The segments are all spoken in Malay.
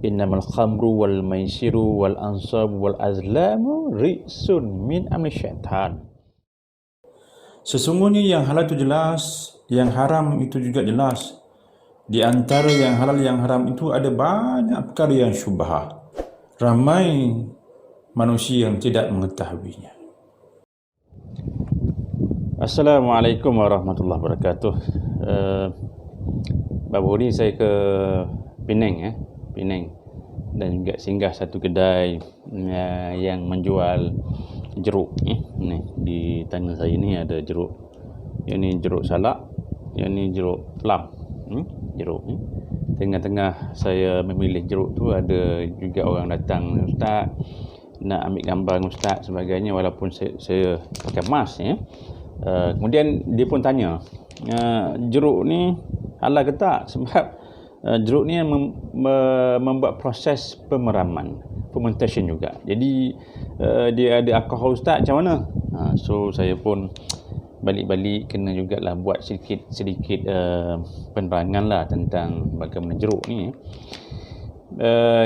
Innamal khamru wal maisiru wal ansabu wal azlamu rijsun min amali syaitan. Sesungguhnya yang halal itu jelas, yang haram itu juga jelas. Di antara yang halal yang haram itu ada banyak perkara yang syubhah. Ramai manusia yang tidak mengetahuinya. Assalamualaikum warahmatullahi wabarakatuh. Baru ni saya ke Penang, Penang, dan juga singgah satu kedai yang menjual jeruk. Ni di tangan saya ni ada jeruk. Yang ni jeruk salak, yang ni jeruk plum. Jeruk ni. Tengah-tengah saya memilih jeruk tu ada juga orang datang, "Ustaz, nak ambil gambar dengan Ustaz," sebagainya, walaupun saya pakai mask ya. Kemudian dia pun tanya, jeruk ni halal ke tak? Sebab jeruk ni membuat proses pemeraman, fermentation juga. Jadi dia ada alkohol, Ustaz, macam mana? So saya pun balik-balik kena jugalah buat sedikit penerangan lah tentang bagaimana jeruk ni.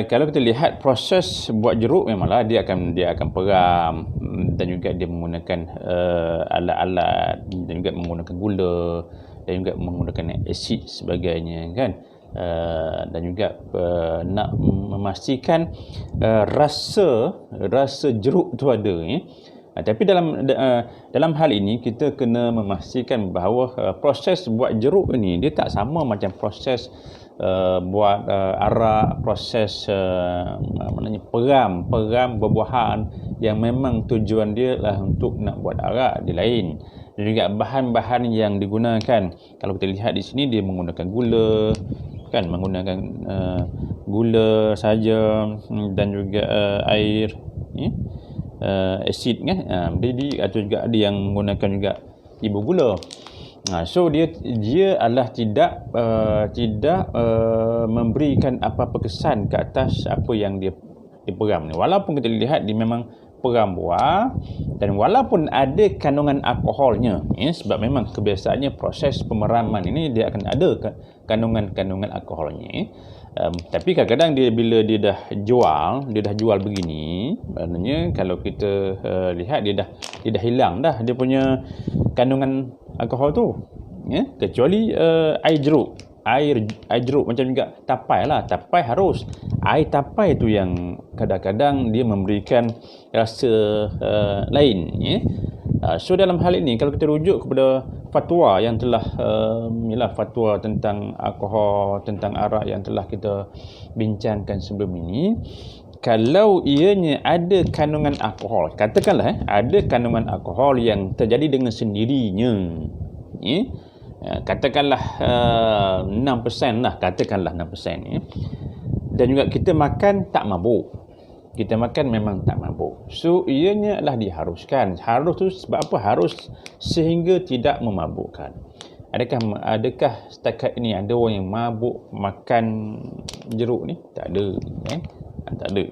Kalau kita lihat proses buat jeruk, memanglah dia akan peram, dan juga dia menggunakan alat-alat, dan juga menggunakan gula, dan juga menggunakan asid sebagainya kan. Dan juga nak memastikan rasa jeruk tu ada tapi dalam hal ini kita kena memastikan bahawa proses buat jeruk ini dia tak sama macam proses buat arak, proses maknanya peram buah-buahan yang memang tujuan dia lah untuk nak buat arak, dia lain. Dan juga bahan-bahan yang digunakan, kalau kita lihat di sini dia menggunakan gula kan, menggunakan gula saja, dan juga air asid kan, jadi atau juga ada yang menggunakan juga ibu gula. So dia adalah tidak memberikan apa-apa kesan ke atas apa yang dia peram ni. Walaupun kita lihat dia memang peram buah, dan walaupun ada kandungan alkoholnya, sebab memang kebiasaannya proses pemeraman ini dia akan ada kandungan alkoholnya. Tapi kadang-kadang bila dia dah jual begini, maknanya kalau kita lihat dia dah hilang dah dia punya kandungan alkohol tu, kecuali air jeruk macam juga tapai harus air tapai tu yang kadang-kadang dia memberikan rasa lain. So dalam hal ini kalau kita rujuk kepada fatwa yang telah fatwa tentang alkohol, tentang arak yang telah kita bincangkan sebelum ini, kalau ianya ada kandungan alkohol, katakanlah ada kandungan alkohol yang terjadi dengan sendirinya, katakanlah 6% lah, katakanlah 6%, dan juga kita makan tak mabuk, kita makan memang tak mabuk, so ianya adalah diharuskan. Harus tu sebab apa? Harus sehingga tidak memabukkan. Adakah setakat ini ada orang yang mabuk makan jeruk ni? Tak ada, tak ada.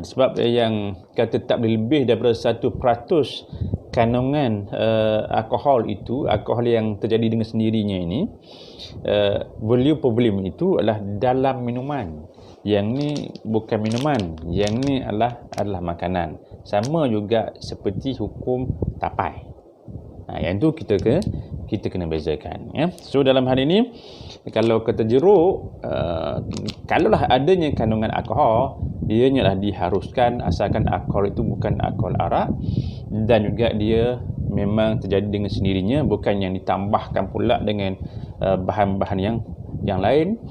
Sebab yang kata tak boleh lebih daripada 1% kandungan alkohol yang terjadi dengan sendirinya ini, volume itu adalah dalam minuman. Yang ni bukan minuman, yang ni adalah makanan. Sama juga seperti hukum tapai. Yang tu kita kena bezakan, So dalam hal ini kalau kata jeruk, kalaulah adanya kandungan alkohol, ianya lah diharuskan asalkan alkohol itu bukan alkohol arak, dan juga dia memang terjadi dengan sendirinya, bukan yang ditambahkan pula dengan bahan-bahan yang lain,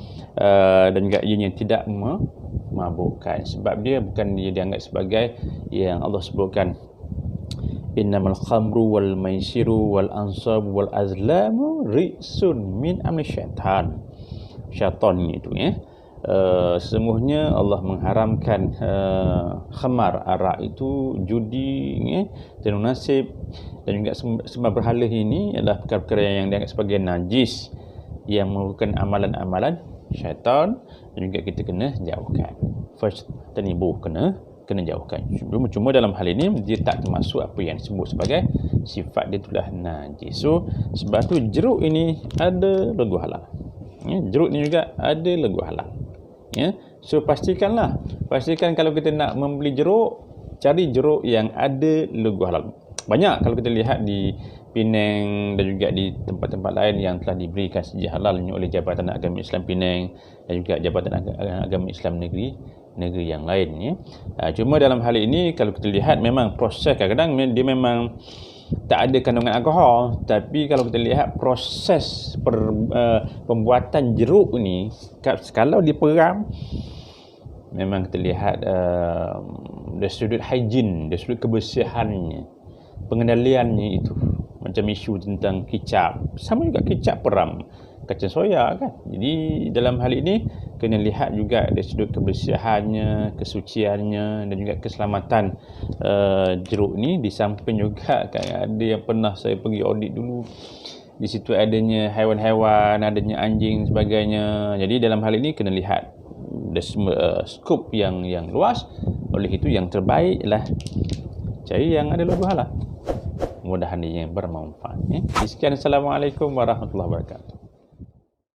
dan juga ianya tidak memabukkan. Sebab dia bukan dia dianggap sebagai yang Allah sebutkan, innamal khamru wal maisiru wal ansabu wal azlamu rijsun min amali syaitan. Syaitan itu sesungguhnya Allah mengharamkan khamar, arak itu, judi, tenung nasib, dan juga sembah berhala ini adalah perkara-perkara yang dianggap sebagai najis, yang merupakan amalan-amalan syaitan, dan juga kita kena jauhkan. First tanibu, kena jauhkan. Cuma dalam hal ini dia tak termasuk apa yang disebut sebagai sifat dia itulah najis. So sebab tu jeruk ini ada lagu halal, jeruk ni juga ada lagu halal, So pastikan kalau kita nak membeli jeruk, cari jeruk yang ada logo halal. Banyak kalau kita lihat di Penang dan juga di tempat-tempat lain yang telah diberikan sijil halalnya oleh Jabatan Agama Islam Penang dan juga Jabatan Agama Islam negeri yang lain ya. Cuma dalam hal ini kalau kita lihat memang proses kadang-kadang dia memang tak ada kandungan alkohol, tapi kalau kita lihat proses pembuatan jeruk ni kalau diperam memang kita lihat dari sudut hygiene, dari sudut kebersihannya, pengendaliannya itu macam isu tentang kicap, sama juga kicap peram kacang soya kan. Jadi dalam hal ini kena lihat juga dari sudut kebersihannya, kesuciannya dan juga keselamatan jeruk ni. Di samping juga kan ada yang pernah saya pergi audit dulu, di situ adanya haiwan-haiwan, adanya anjing dan sebagainya. Jadi dalam hal ini kena lihat skop yang luas. Oleh itu yang terbaik ialah cari yang ada logo halal. Mudah-mudahan ia bermanfaat. Sekian, Assalamualaikum warahmatullahi wabarakatuh.